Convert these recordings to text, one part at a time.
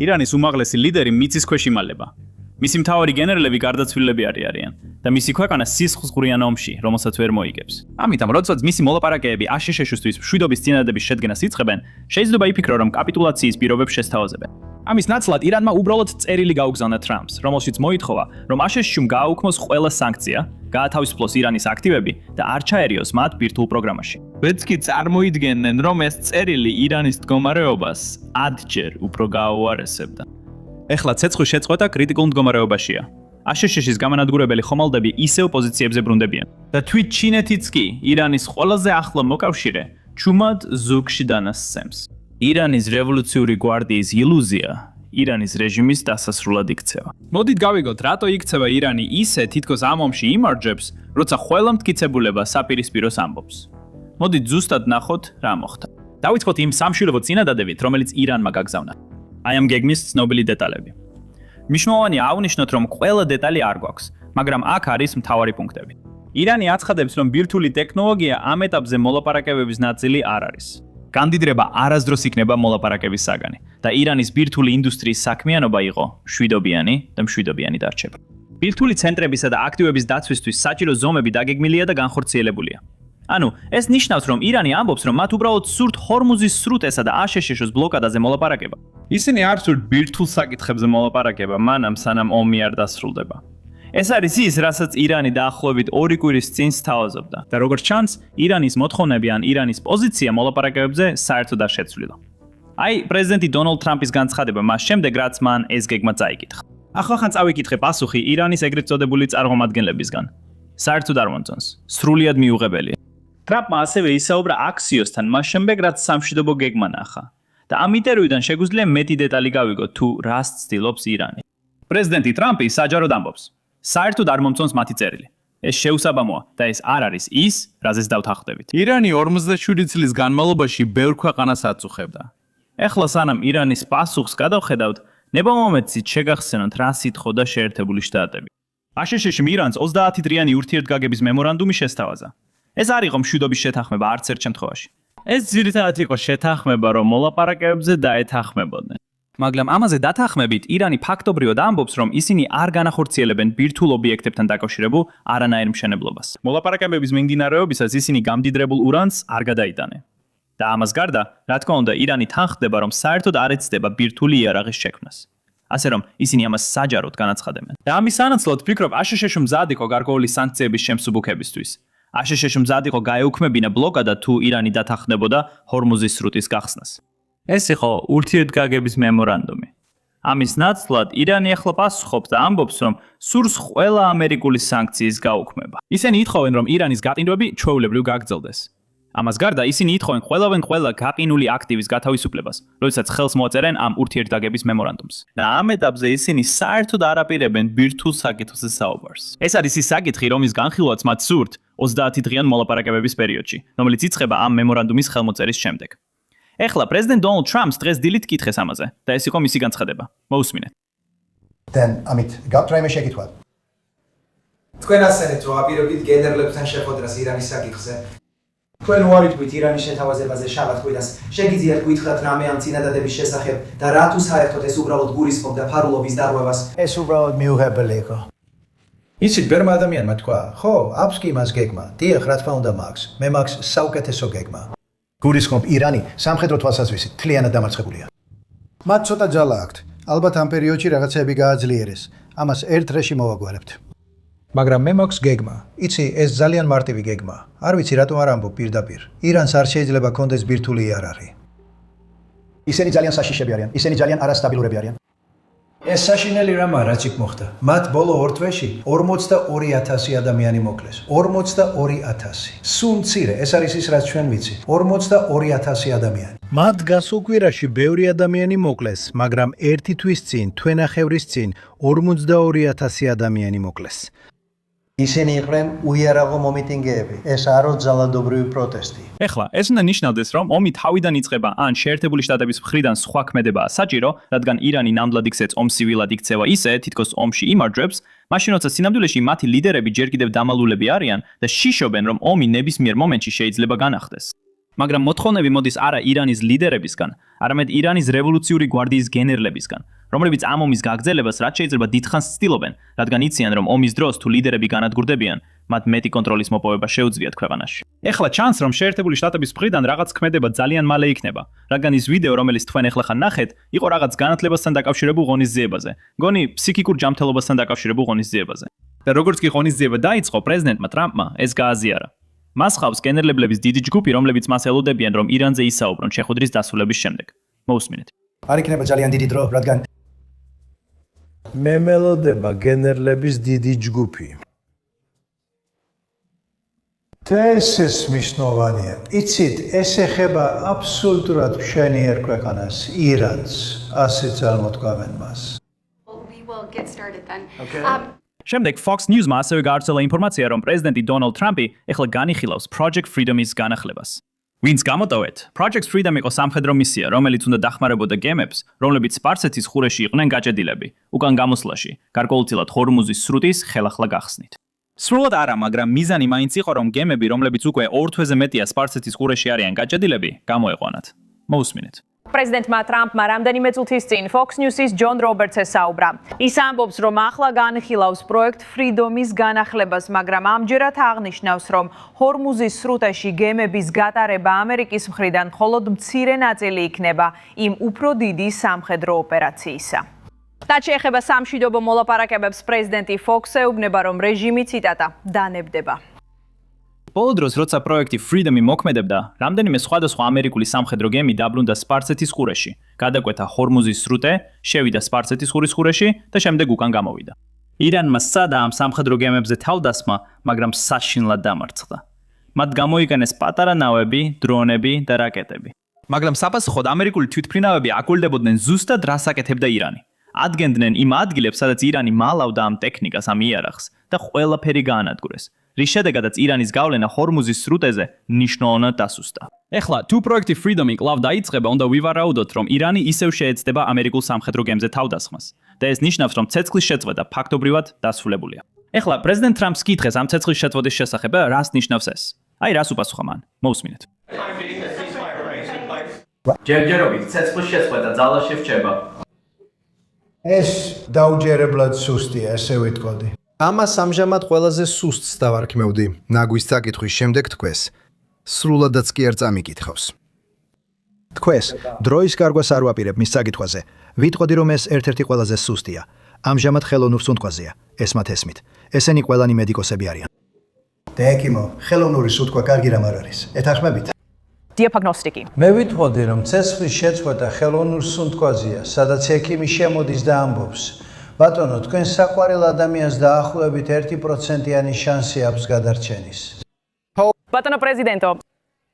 ირანის უმაღლესი ლიდერი მიწის ქვეშ იმალება. მისი მთავარი გენერლები გარდაცვლილები არიან და მისი ქვეყანა სისხლისღვრიან ომში, რომელსაც ვერ მოიგებს. ამიტომ, როდესაც მისი მოლაპარაკეები აშშ-ისთვის მშვიდობის წინადადების შედგენას იწყებენ, შეიძლება იფიქრო, რომ კაპიტულაციის პირობებს შესთავაზებენ. ამის ნაცვლად ირანმა უბრალოდ წერილი გაუგზავნა ტრამპს, რომელშიც მოითხოვა, რომ აშშ-ში გააუქმოს ყველა სანქცია, გაათავისუფლოს ირანის აქტივები და არ ჩაერიოს მათ ბირთვულ პროგრამაში. ვერც კი წარმოიდგენენ, რომ ეს წერილი ირანის მდგომარეობას ადჯერ უფრო გააუარესებდა. ეხლა ცეცხლის შეწყვეტა კრიტიკულ მდგომარეობაშია. აშშ-ის გამანადგურებელი ხომალდები ისევ პოზიციებზე ბრუნდებიან. და თვით ჩინეთიც კი ირანის ყველაზე ახლო მოკავშირე ჩუმად ზუგში დანასცემს. ირანის რევოლუციური გვარდიის ილუზია ირანის რეჟიმის დასასრულად იქცევა. მოდით გავიგოთ, რატო იქცევა ირანი ისე თითქოს ამ ომში იმარჯვებს, როცა ყველა მტკიცებულება საპირისპიროს ამბობს. მოდით ზუსტად ნახოთ, რა მოხდა. დავიწყოთ იმ სამშვიდობო წინადადებით, რომელიც ირანმა გაგზავნა. აი ამ გეგმის ცნობილი დეტალები. მნიშვნელოვანია აღნიშნოთ, რომ ყველა დეტალი არ გვაქვს, მაგრამ აქ არის მთავარი პუნქტები. ირანი აცხადებს, რომ ბირთვული ტექნოლოგია ამ ეტაპზე მოლაპარაკებების ნაწილი არ არის. კანდიდრება არასდროს იქნება მოლაპარაკების საგანი და ირანის ბირთვული ინდუსტრიის საქმიანობა იყო მშვიდობიანი და მშვიდობიანი დარჩება. ბირთვული ცენტრებისა და აქტივების დაცვისთვის საჭირო ზომები დაგეგმილია და განხორციელებულია. ანუ, ეს ნიშნავს, რომ ირანი ამბობს, რომ მათ უბრალოდ სურთ ჰორმუზის სრუტესა და აშშ-ის ბლოკადაზე მოლაპარაკება. ისინი არ სურთ ბირთვულ საკითხებზე მოლაპარაკება, მანამ სანამ ომი არ დასრულდება. ეს არის ის, რასაც ირანი დაახლოებით 2 კვირის წინ სთავაზობდა და როგორც ჩანს, ირანის მოთხოვნები ან ირანის პოზიცია მოლაპარაკებებზე საერთოდ არ შეცვლილა. აი, პრეზიდენტი დონალდ ტრამპის განცხადება მას შემდეგ, რაც მან ეს გეგმა წაიკითხა. ახლახან წავიკითხე პასუხი ირანის ეგრეთ წოდებული წარმომადგენლებისგან. საერთოდ არ მომწონს, სრულიად მიუღებელია. ტრამპმა ასევე ისაუბრა აქსიოსთან მას შემდეგ, რაც სამშვიდობო გეგმა ნახა და ამ ინტერვიუდან შეგვიძლია მეტი დეტალი გავიგოთ თუ რას ცდილობს ირანი. პრეზიდენტი ტრამპი საჯაროდ ამბობს, საერთოდ არ მომწონს მათი წერილი. ეს შეუსაბამოა და ეს არ არის ის, რაზეც დავთანხმდებით. ირანი 47 წლის განმავლობაში ბევრ ქვეყანას აწუხებდა. ეხლა სანამ ირანის პასუხს გადავხედავთ, ნებომომეთით შეგახსენოთ, რა სიტყოდა შეერთებული შტატები. აშშ-მ ირანს 30 დღიანი ურთიერთგაგების მემორანდუმი შესთავაზა. ეს არ იყო მშვიდობის შეთანხმება არც ერთ შემთხვევაში. ეს ძირითადად იყო შეთანხმება, რომ მოლაპარაკებებზე დაეთანხმებოდნენ. მაგრამ ამაზე დათანხმებით ირანი ფაქტობრივად ამბობს, რომ ისინი არ განახორციელებენ ბირთვულ ობიექტებთან დაკავშირებულ არანაირ მშენებლობას. მოლაპარაკებების მიმდინარეობისას ისინი გამდიდრებულ ურანს არ გადაიტანენ. და ამას გარდა, რა თქმა უნდა, ირანი თანხდება, რომ საერთოდ არ ეცდება ბირთვული იარაღის შექმნას. ასე რომ, ისინი ამას საჯაროდ განაცხადებენ. და ამის სანაცვლოდ ვფიქრობ, აშშ-ში მზად იყო გარკვეული სანქციების შემსუბუქებისთვის. აშშ-ში მზად იყო გაეუქმებინა ბლოკადა თუ ირანი დათანხმდებოდა ჰორმუზის სრუტის გახსნას. ეს იყო ურთიერთგაგების მემორანდუმი. ამის ნაცვლად ირანი ახლა პასუხობს და ამბობს, რომ სურს ყველა ამერიკული სანქციის გაუქმება. ისინი ითხოვენ, რომ ირანის გატინდვები ჩვეულებრივ გაგრძელდეს. ამას გარდა ისინი ითხოვენ ყველა გაყინული აქტივის გათავისუფლებას, როდესაც ხელს მოაწერენ ამ ურთიერთგაგების მემორანდუმს. და ამ ეტაპზე ისინი საერთოდ არ აპირებენ ბირთვულ საკითხზე საუბარს. ეს არის ის საკითხი, რომლის განხილვაც მათ სურთ 30 დღიან მოლაპარაკებების პერიოდში, რომელიც იწყება ამ მემორანდუმის ხელმოწერის შემდეგ. ეხლა პრეზიდენტ დონალდ ტრამპს დღეს დილით კითხეს ამაზე და ეს იყო მისი განცხადება. მოусმინეთ. ამით გაქვთ რაიმე შეკითხვა? თქვენ ასენეთ, რომ აპირებდით გენერლებთან შეხვედრას ირანის საკითხზე. თქვენ უარითქვით ირანის შეთავაზებაზე შაბათ კვირას. შეგიძლიათ გითხრათ რამე ამ წინადადების შესახებ და რა თუ საერთოდ ეს უბრალოდ გულისხმობდა ფარულობის დარღვევას? ეს უბრალოდ მიუღებელი იყო. იცით, ბერმა ადამიანმა თქვა, ხო, აქვს კი მას გეგმა. დიახ, რა თქმა უნდა მაქვს. მე მაქვს საუკეთესო გეგმა. გულისხმობ, ირანი სამხედრო თვალსაზრისით მთლიანად დამარცხებულია. მათ ცოტა ძალა აქვთ. ალბათ ამ პერიოდში რაღაცები გააძლიერეს. ამას ერთ დღეში მოვაგვარებთ. მაგრამ მე მაქვს გეგმა. იცი, ეს ძალიან მარტივი გეგმა. არ ვიცი რატომ არ ამბობ პირდაპირ. ირანს არ შეიძლება კონდეს ბირთვული იარაღი. ისინი ძალიან საშიშები არიან. ისინი ძალიან არასტაბილურები არიან. ეს საშინელი რამ არა, რაც იქ მოხდა. მათ ბოლო 2 თვეში 42000 ადამიანი მოკლეს. 42000. სულ მცირე, ეს არის ის, რაც ჩვენ ვიცით. 42000 ადამიანი. მათ გასულ კვირაში ბევრი ადამიანი მოკლეს, მაგრამ ერთი თვის წინ, თვენახევრის წინ 42000 ადამიანი მოკლეს. ისინი იყვნენ უიარაღო მომიტინგეები. ეს არო ძალადობრივი პროტესტი. ეხლა, ეს უნდა ნიშნავდეს, რომ ომი თავიდან იწყება ან შეერთებული შტატების მხრიდან სხვა ქმედებაა საჭირო, რადგან ირანი ნამდვილად იქცეც ომს civilად იქცევა ისე, თითქოს ომში იმარჯვებს, მაშინ როცა სინამდვილეში მათი ლიდერები ჯერ კიდევ დამალულები არიან და შიშობენ, რომ ომი ნებისმიერ მომენტში შეიძლება განახდეს. მაგრამ მოთხოვნები მოდის არა ირანის ლიდერებისგან, არამედ ირანის რევოლუციური გვარდიის გენერლებისგან, რომლებიც ამ ომის გაგრძელებას რაც შეიძლება დიდხანს ცდილობენ, რადგან იციან, რომ ომის დროს თუ ლიდერები განადგურდებიან, მათ მეტი კონტროლის მოპოვება შეუძლიათ ქვეყანაში. ეხლა ჩანს, რომ შეერთებული შტატების მხრიდან რაღაც ქმედება ძალიან მალე იქნება, რადგან ის ვიდეო, რომელიც თქვენ ეხლა ხან ნახეთ, იყო რაღაც განათლებასთან დაკავშირებულ ღონისძიებაზე, მგონი ფსიქიკურ ჯანმრთელობასთან დაკავშირებულ ღონისძიებაზე. და როგორც კი ღონისძიება დაიწყო, პრეზიდენტმა ტრამპმა ეს გააზიარა. მას ხავს გენერლებლების დიდი ჯგუფი, რომლებიც მას ელოდებიან, რომ ირანზე ისაუბრონ შეხვედრის დასრულების შემდეგ. მოусმინეთ. არ იქნება ძალიან დიდი დრო, რადგან მე მელოდება გენერლების დიდი ჯგუფი. ეს ის მნიშვნელოვანია. იცით, ეს ეხება აბსოლუტურად მშვენიერ ქვეყანას, ირანს, ასე წარმოთქვამენ მას. We will get started then. Okay. შემდეგ Fox News-მა ასევე გავრცელა ინფორმაცია, რომ პრეზიდენტი დონალდ ტრამპი ეხლა განიხილავს Project Freedom-ის განახლებას. ვინც გამოტოვეთ, Project Freedom იყო სამხედრო მისია, რომელიც უნდა დახმარებოდა გემებს, რომლებიც სპარსეთის ყურეში იყვნენ გაჭედილები, უკან გამოსვლაში, გარკვეულწილად ჰორმუზის სრუტის ხელახლა გახსნით. სრულად არა, მაგრამ მიზანი მაინც იყო, რომ გემები, რომლებიც უკვე 2 თვეზე მეტია სპარსეთის ყურეში არიან გაჭედილები, გამოეყვანათ. მოусმინეთ. პრეზიდენტმა ტრამპმა რამდენიმე წუთის წინ Fox News-ის ჯონ რობერტსს საუბრა. ის ამბობს, რომ ახლა განხილავს პროექტ Freedom-ის განახლებას, მაგრამ ამჯერად აღნიშნავს, რომ ჰორმუზის სრუტეში გემების გატარება ამერიკის მხრიდან მხოლოდ მცირე ნაწილი იქნება იმ უფრო დიდი სამხედრო ოპერაციისა. რაც შეეხება სამშვიდობო მოლაპარაკებებს, პრეზიდენტი Fox-ს ეუბნება, რომ რეჟიმი ციტატა დანებდება. ბოლო დროს, როცა პროექტი Freedom-ი მოქმედებდა, რამდენიმე სხვადასხვა ამერიკული სამხედრო გემი დაბრუნდა სპარსეთის ყურეში, გადაკვეთა ჰორმუზის სრუტე, შევიდა სპარსეთის ყურის ყურეში და შემდეგ უკან გამოვიდა. ირანმა სცადა ამ სამხედრო გემებზე თავდასხმა, მაგრამ საშინლად დამარცხდა. მათ გამოიყენეს პატარა ნავები, დრონები და რაკეტები. მაგრამ საპასუხოდ ამერიკული თვითმფრინავები აკვირდებოდნენ ზუსტად რას აკეთებდა ირანი. ადგენდნენ იმ ადგილებს, სადაც ირანი მალავდა ამ ტექნიკას, ამ იარაღს და ყველაფერი გაანადგურეს. რის შედეგადაც ირანის გავლენა ჰორმუზის სრუტეზე მნიშვნელოვნად დასუსტა. ეხლა, თუ პროექტი Freedom-ი კვლავ დაიწყება, უნდა ვივარაუდოთ, რომ ირანი ისევ შეეცდება ამერიკულ სამხედრო გემზე თავდასხმას და ეს ნიშნავს, რომ ცეცხლის შეწყვეტა ფაქტობრივად დასრულებულია. ეხლა, პრეზიდენტ ტრამპს კითხეს ამ ცეცხლის შეწყვეტის შესახებ, რას ნიშნავს ეს? აი, რას უპასუხა მან? მოусმინეთ. ჯერჯერობით ცეცხლის შეწყვეტა ძალაში რჩება. ეს დაუჯერებლად სუსტია, ესე ვიტყოდი. ამას ამჟამად ყველაზე სუსტს დავარქმევდი. ნაგვის საკითხვის შემდეგ თქვეს. სრულადაც კი არ წამიკითხავს. თქვეს, დროის გარგვას არ ვაპირებ მის საკითხვაზე. ვიტყოდი, რომ ეს ერთ-ერთი ყველაზე სუსტია. ამჟამად ხელოვნურ სუნთქვაზეა. ეს მათ ესმით. ესენი ყველანი მედიკოსები არიან. დეეკიმო, ხელოვნური სუნთქვა კარგი რამ არ არის. ეთანხმებით? დიაგნოსტიკი. მე ვიტყოდი, რომ ცეცხლის შეწყვეტა ხელოვნურ სუნთქვაზეა, სადაც ექიმი შემოდის და ამბობს: ბატონო, თქვენ საყვარელ ადამიანს დაახლოებით 1%-იანი შანსი აქვს გადარჩენის. ბატონო პრეზიდენტო,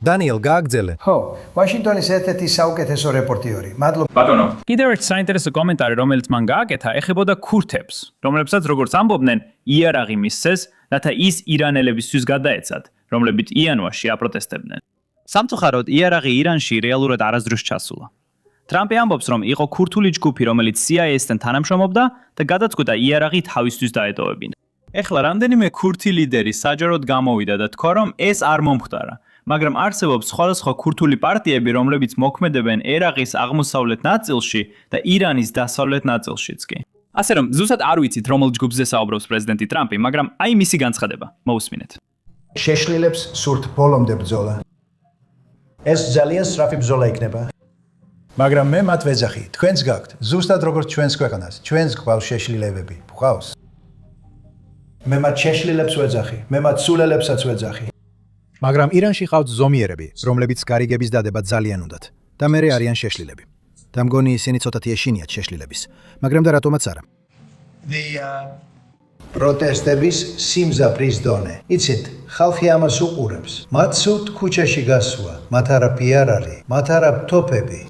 დანიელ, გააგრძელე. ხო, ვაშინგტონის ერთ-ერთი საუკეთესო რეპორტიორი. მადლობა. ბატონო, კიდევ ერთ საინტერესო კომენტარი, რომელიც მან გააკეთა, ეხებოდა ქურთებს, რომლებსაც როგორც ამბობდნენ, იარაღი მისცეს, რათა ის ირანელებისთვის გადაეცათ, რომლებიც იანვარში აპროტესტებდნენ. სამწუხაროდ, იარაღი ირანში რეალურად არასდროს ჩასულა. ტრამპი ამბობს, რომ იყო ქურთული ჯგუფი, რომელიც CIA-სთან თანამშრომლობდა და გადაწყვიტა იარაღი თავისთვის დაეტოვებინა. ეხლა რამდენიმე ქურთი ლიდერი საჯაროდ გამოვიდა და თქვა, რომ ეს არ მომხდარა, მაგრამ არსებობს სხვადასხვა ქურთული პარტიები, რომლებიც მოქმედებენ ერაყის აღმოსავლეთ ნაწილში და ირანის დასავლეთ ნაწილშიც კი. ასე რომ, ზუსტად არ ვიცით, რომელ ჯგუფზე საუბრობს პრეზიდენტი ტრამპი, მაგრამ აი მისი განცხადება. მოусმინეთ. შეშლილებს სურთ ბოლომდე ბრძოლა. ეს ძალიან სწრაფი ბრძოლა იქნება. მაგრამ მე მათ ვეძახი, თქვენს გაქვთ, ზუსტად როგორც ჩვენს ქვეყანას, ჩვენს გვყავს შეშლილებები, გვყავს. მე მათ შეშლილებს ვეძახი, მე მათ სულელებსაც ვეძახი. მაგრამ ირანში ყავთ ზომიერები, რომლებიც გარიგების დადება ძალიან უნდათ და მერე არიან შეშლილები. და მგონი ისინი ცოტათი ეშინიათ შეშლილების, მაგრამ და რატომაც არა. პროტესტების სიმძაფრის დონე. იცით, ხალხი ამას უყურებს. მათ სურთ ქუჩაში გასვლა, მათ არაფერი არ არის, მათ არა თოფები.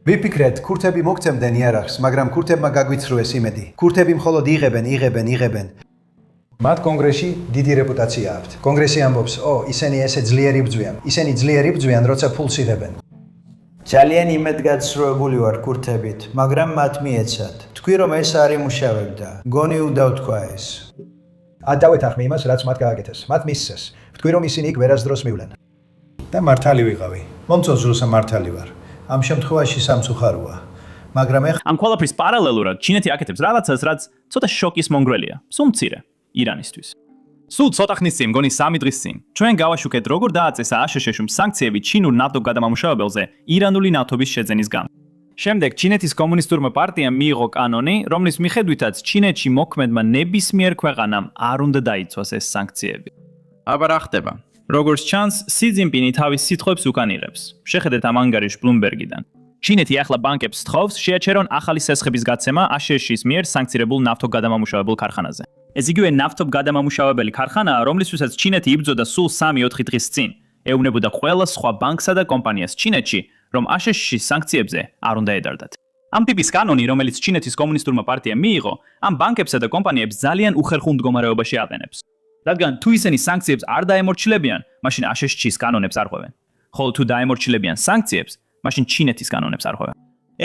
ვიფიქრეთ, ქურთები მოგცემდნენ იარაღს, მაგრამ ქურთებმა გაგვიცრუეს იმედი. ქურთები მხოლოდ იღებენ. მათ კონგრესში დიდი რეპუტაცია აქვთ. კონგრესი ამბობს, ისინი ესე ძლიერი ბრძვიან. ისინი ძლიერი ბრძვიან, როცა ფულს იღებენ. ძალიან იმედგაცრუებული ვარ ქურთებით, მაგრამ მათ მიეცათ. თქვი რომ ეს არ იმუშავებდა. გონი უნდა ვთქვა ეს. არ დავეთანხმე იმას, რაც მათ გააკეთეს. მათ მისცეს. ვთქვი რომ ისინი იქ ვერასდროს მივლენ. და მართალი ვიყავი. მომწონს რომ მართალი ვარ. ამ შემთხვევაში სამწუხაროა. მაგრამ ეხლა ამ ყველაფრის პარალელურად ჩინეთი აკეთებს რაღაცას, რაც ცოტა შოკის მონგრელია. სულ მცირე ირანისთვის. სულ ცოტა ხნის წინ, მგონი 3 დღის წინ, ჩვენ გავაშუქეთ როგორ დააწესა აშშ-მ სანქციები ჩინურ ნავთობ გადამამუშავებელზე ირანული ნავთობის შეძენის გამო. შემდეგ ჩინეთის კომუნისტურმა პარტიამ მიიღო კანონი, რომლის მიხედვითაც ჩინეთში მოქმედმა ნებისმიერ ქვეყანამ არ უნდა დაიცვას ეს სანქციები. აბა რა ხდება? როგორც ჩანს, სი ძინპინი თავის სიტყვებს უკან იღებს. შეხედეთ ამ ანგარიშს Bloomberg-იდან. ჩინეთი ახლა ბანკებს სთხოვს შეაჩერონ ახალი სესხების გაცემა აშშ-ის მიერ სანქცირებულ ნავთობ გადამამუშავებელ ქარხანაზე. ეს იგივე ნავთობ გადამამუშავებელი ქარხანაა, რომლისთვისაც ჩინეთი იბრძოდა სულ 3-4 დღის წინ. ეუბნებოდა ყველა სხვა ბანკსა და კომპანიას ჩინეთში, რომ აშშ-ის სანქციებზე არ უნდა ედარდათ. ამ ტიპის კანონი, რომელიც ჩინეთის კომუნისტურმა პარტიამ მიიღო, ამ ბანკებსა და კომპანიებს ძალიან უხერხულ მდგომარეობაში აყენებს. რადგან თუ ისინი სანქციებს არ დაემორჩილებიან, მაშინ აშშ-ის კანონებს არ ღვევენ. ხოლო თუ დაემორჩილებიან სანქციებს, მაშინ ჩინეთის კანონებს არ ღვევენ.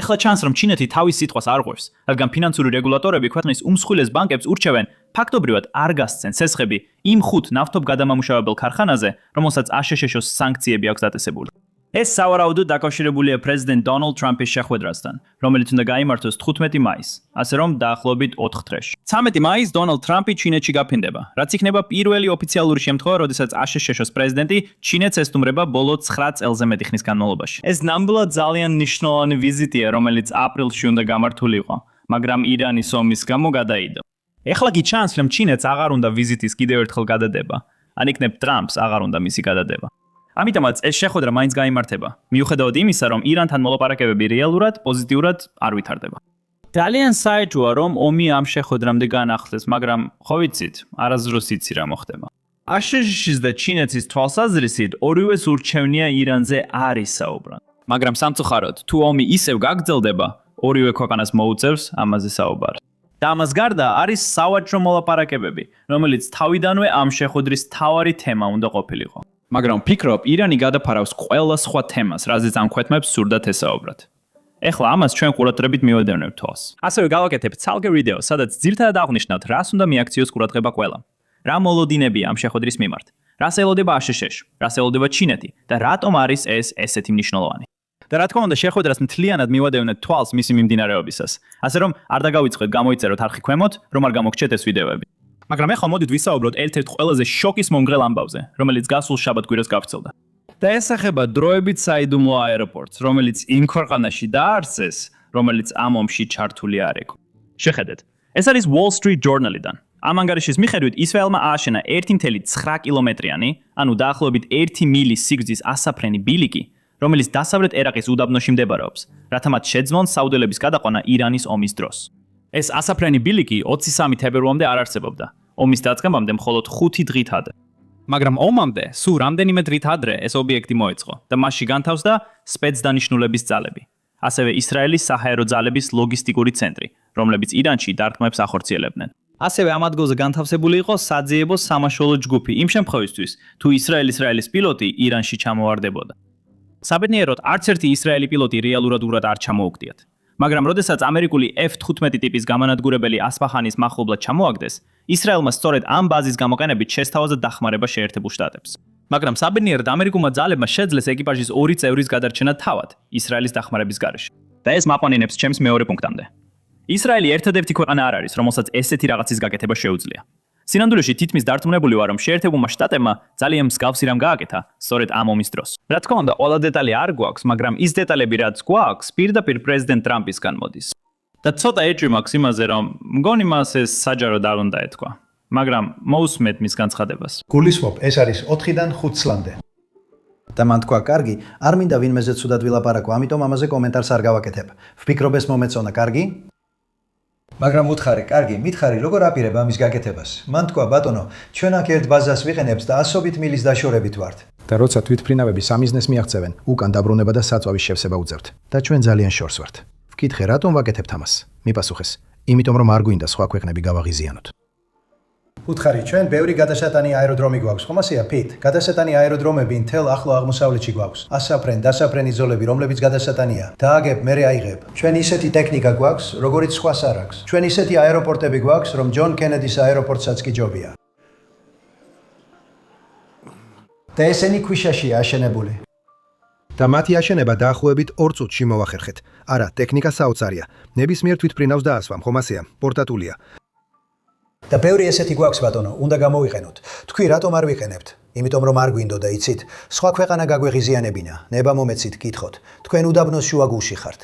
ეხლა ჩანს, რომ ჩინეთი თავის სიტყვას არ ღვევს, რადგან ფინანსური რეგულატორები ქვეყნის უმსხვილეს ბანკებს ურჩევენ ფაქტობრივად არ გასცენ სესხები იმ 5 ნავთობ გადამამუშავებელ ქარხანაზე, რომელსაც აშშ-ის სანქციები აქვს დაწესებული. ეს სავარაუდოდ დაკავშირებულია პრეზიდენტ დონალდ ტრამპის შეხვედრასთან, რომელიც უნდა გაიმართოს 15 მაისს, ასე რომ დაახლოებით 4 დღეში. 13 მაისს დონალდ ტრამპი ჩინეთში გაფრინდება, რაც იქნება პირველი ოფიციალური შემთხვევა, როდესაც აშშ-ის პრეზიდენტი ჩინეთს ესტუმრება ბოლო 9 წელზე მეტი ხნის განმავლობაში. ეს ნამდვილად ძალიან მნიშვნელოვანი ვიზიტია, რომელიც აპრილში უნდა გამართულიყო, მაგრამ ირანის ომის გამო გადაიდო. ეხლა კი ჩანს, რომ ჩინეთს აღარ უნდა ვიზიტის კიდევ ერთხელ გადადება, ან იქნებ ტრამპს აღარ უნდა მისი გადადება. ამიტომაც ეს შეხვედრა მაინც გაიმართება, მიუხედავად იმისა, რომ ირანთან მოლაპარაკებები რეალურად პოზიტიურად არ ვითარდება. ძალიან საეჭვოა, რომ ომი ამ შეხვედრამდე განახლდეს, მაგრამ ხო ვიცით, არასდროს იცი რა მოხდება. აშშ-ის და ჩინეთის თვალსაზრისით ორივეს ურჩევნია ირანზე არ ისაუბრონ. მაგრამ სამწუხაროდ, თუ ომი ისევ გაგრძელდება, ორივე ქვეყანას მოუწევს ამაზე საუბარი. და ამას გარდა არის სავაჭრო მოლაპარაკებები, რომელიც თავიდანვე ამ შეხვედრის მთავარი თემა უნდა ყოფილიყო. მაგრამ ვფიქრობ, ირანი გადაფარავს ყველა სხვა თემას, რაზეც ამ ქვეყნებს სურდათ ესაუბრათ. ეხლა ამას ჩვენ ყურადღებით მივედევნებთ თვალს. ასევე გავაკეთებ ცალკე ვიდეო, სადაც ძირითადად აღვნიშნავთ, რას უნდა მიაქციოს ყურადღება ყველამ. რა მოლოდინებია ამ შეხვედრის მიმართ? რას ელოდება აშშ-ში, რას ელოდება ჩინეთი და რატომ არის ეს ესეთი მნიშვნელოვანი? და რა თქმა უნდა, შეხვედრას მთლიანად მივადევნეთ თვალს მისი მიმდინარეობისას, ასე რომ არ დაგავიწყეთ გამოიწეროთ არხი ქვემოთ, რომ არ გამოგჩეთ ეს ვიდეოები. მაგრამ ეხლა მოდით ვისაუბროთ ერთ-ერთ ყველაზე შოკის მონგრელ ამბავზე, რომელიც გასულ შაბათ-კვირას გავრცელდა. და ეს ეხება დროებით საიდუმლო აეროპორტს, რომელიც იმ ქვეყანაში დაარსეს, რომელიც ამ ომში ჩართული არ იყო. შეხედეთ, ეს არის Wall Street Journal-იდან. ამ ანგარიშის მიხედვით ისრაელმა ააშენა 1.9 კილომეტრიანი, ანუ დაახლოებით 1 მილი სიგრძის ასაფრენი ბილიკი, რომელიც დასავლეთ ერაყის უდაბნოში მდებარეობს, რათა მათ შეძლონ საუდელების გადაყვანა ირანის ომის დროს. ეს ასაფრენი ბილიკი 23 თებერვალამდე არ არსებობდა. ომის დაწყებამდე მხოლოდ 5 დღით ადრე. მაგრამ ომამდე სულ რამდენიმე დღით ადრე ეს ობიექტი მოეწყო და მასში განთავსდა სპეცდანიშნულების ძალები. ასევე ისრაელის საჰაერო ძალების ლოგისტიკური ცენტრი, რომლებიც ირანში დარტყმებს ახორციელებდნენ. ასევე ამ ადგილზე განთავსებული იყო საძიებო სამაშველო ჯგუფი იმ შემთხვევისთვის, თუ ისრაელის პილოტი ირანში ჩამოვარდებოდა. საბედნიეროდ, არც ერთი ისრაელი პილოტი რეალურად არ ჩამოუგდიათ. მაგრამ როდესაც ამერიკული F-15 ტიპის გამანადგურებელი ასფაჰანის მახლობლად ჩამოაგდეს, ისრაელმა სწორედ ამ ბაზის გამოყენებით შესთავაზა დახმარება შეერთებულ შტატებს. მაგრამ საბედნიეროდ ამერიკულმა ძალებმა შეძლეს ეკიპაჟის 2 წევრის გადარჩენა თავად ისრაელის დახმარების გარეშე. და ეს მაყვანინებს ჩემს მეორე პუნქტამდე. ისრაელი ერთადერთი ქვეყანა არ არის, რომელსაც ესეთი რაღაცის გაკეთება შეუძლია. სინამდვილეში თითქმის დარწმუნებული ვარ, რომ შეერთებულმა შტატებმა ძალიან მსგავსი რამ გააკეთა სწორედ ამ ომის დროს. რა თქმა უნდა, ყველა დეტალი არ გვაქვს, მაგრამ ის დეტალები, რაც გვაქვს, პირდაპირ პრეზიდენტ ტრამპისგან მოდის. და ცოტა ეჭვი მაქვს იმაზე, რომ მგონი მას ეს საჯაროდ არ უნდა ეთქვა. მაგრამ მოусმეთ მის განცხადებას. გულისხმობ, ეს არის 4-დან 5 წლამდე. და მან თქვა, კარგი, არ მინდა ვინმეზე ცუდად ვილაპარაკო, ამიტომ ამაზე კომენტარს არ გავაკეთებ. ვფიქრობ ეს მომეწონა, კარგი? მაგრამ უთხარი, კარგი, მითხარი, როგორ აპირებ ამის გაკეთებას? მან თქვა, ბატონო, ჩვენ აქ ერთ ბაზას ვიყენებთ და 100 მილის დაშორებით ვართ. და როცა თვითმფრინავები სამიზნეს მიაღწევენ, უკან დაბრუნება და საწვავის შევსება უწევთ. და ჩვენ ძალიან შორს ვართ. ვკითხე, რატომ ვაკეთებთ ამას? მიპასუხეს, იმიტომ რომ არ გვინდა სხვა ქვეყნები გავაღიზიანოთ. უთხარი, ჩვენ ბევრი გადასატანი აეროდრომი გვაქვს, ხომ ასეა, ფით? გადასატანი აეროდრომები მთელ ახლო აღმოსავლეთში გვაქვს. დასაფრენი ზოლები, რომლებიც გადასატანია. დააგებ, მერე აიღებ. ჩვენ ისეთი ტექნიკა გვაქვს, როგორიც სხვას არ აქვს. ჩვენ ისეთი აეროპორტები გვაქვს, რომ ჯონ კენედის აეროპორტსაც კი ჯობია. და ესენი ქვიშაშია აშენებული. და მათი აშენება დაახლოებით 2 წუთში მოვახერხეთ. არა, ტექნიკა საოცარია. ნებისმიერ თვითმფრინავს დაასვამ, ხომ ასეა? პორტატულია. და ბევრი ესეთი გვაქვს ბატონო, უნდა გამოვიყენოთ. თქვი რატომ არ ვიყენებთ? იმიტომ რომ არ გვინდოდა, იცით? სხვა ქვეყანა გაგვეღიზიანებინა, ნება მომეცით, გითხოთ. თქვენ უდაბნოს შუა გულში ხართ.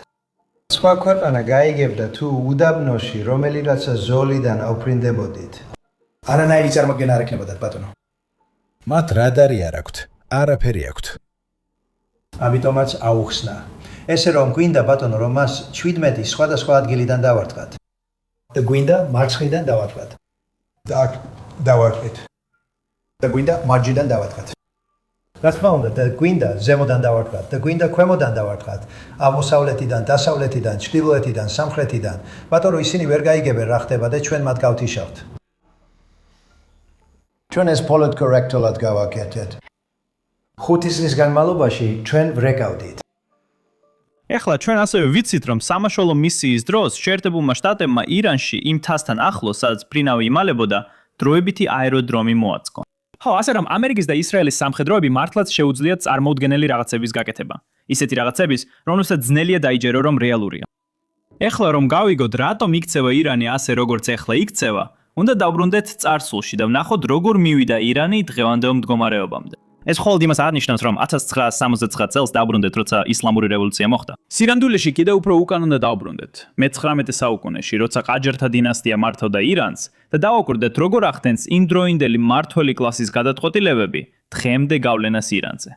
სხვა ქვეყანა გაიგებდა თუ უდაბნოში რომელიღაცა ზოლიდან ავფრინდებოდით. არანაირი წარმოდგენა არ ექნებოდათ ბატონო. მათ რადარი არ აქვთ. არაფერი აქვთ. ამიტომაც აუხსნა. ესე რომ გვინდა ბატონო რომ მას 17 სხვადასხვა ადგილიდან დავარტყათ. და გვინდა მარცხნიდან დავარტყათ. და დავარტყით. და გვინდა მარჯვიდან დავარტყათ. რა თქმა უნდა, და გვინდა ზემოდან დავარტყათ, და გვინდა ქვემოდან დავარტყათ. აღმოსავლეთიდან, დასავლეთიდან, ჩრდილოეთიდან, სამხრეთიდან. ბატონო, ისინი ვერ გაიგებენ რა ხდება და ჩვენ მათ გავთიშავთ. ჩვენ ეს პოლიტ კორექტულად გავაკეთეთ. 5 წლის განმავლობაში ჩვენ ვრეკავდით. ეხლა ჩვენ ასევე ვიცით, რომ სამაშველო მისიის დროს შეერთებულმა შტატებმა ირანში იმ თასთან ახლოს, სადაც ფრინავი იმალებოდა, დროებითი აეროდრომი მოაწყო. ხო, ასე რომ ამერიკის და ისრაელის სამხედროები მართლაც შეუძლიათ წარმოუდგენელი რაღაცების გაკეთება. ისეთი რაღაცების, რომელსაც ძნელია დაიჯერო, რომ რეალურია. ეხლა რომ გავიგოთ, რატომ იქცევა ირანი ასე, როგორც ეხლა იქცევა, უნდა დავბრუნდეთ წარსულში და ვნახოთ, როგორ მივიდა ირანი დღევანდელ მდგომარეობამდე. ეს მხოლოდ იმას არნიშნავს, რომ 1979 წელს დავბრუნდეთ, როცა ისლამური რევოლუცია მოხდა. სირანდულეში კიდევ უფრო უკან უნდა დავბრუნდეთ. მე-19 საუკუნეში, როცა ყაჯართა დინასტია მართავდა ირანს და დავაკვირდეთ, როგორ ახდენს იმდროინდელი მმართველი კლასის გადაწყვეტილებები დღემდე გავლენას ირანზე.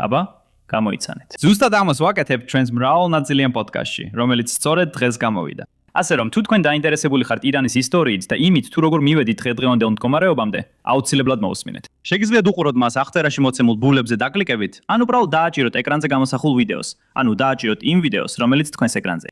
აბა, გამოიცანეთ. ზუსტად ამას ვაკეთებ ჩვენს მრავალნაწილიან პოდკასტში, რომელიც სწორედ დღეს გამოვიდა. ასე რომ, თუ თქვენ დაინტერესებული ხართ ირანის ისტორიით და იმით, თუ როგორ მივედით დღევანდელ მდგომარეობამდე, აუცილებლად მოусმინეთ. შეგიძლიათ უყუროთ მას აღწერაში მოცემულ ბულებზე დაკლიკებით, ან უბრალოდ დააჭიროთ ეკრანზე გამოსახულ ვიდეოს, ანუ დააჭიროთ იმ ვიდეოს, რომელიც თქვენს ეკრანზე.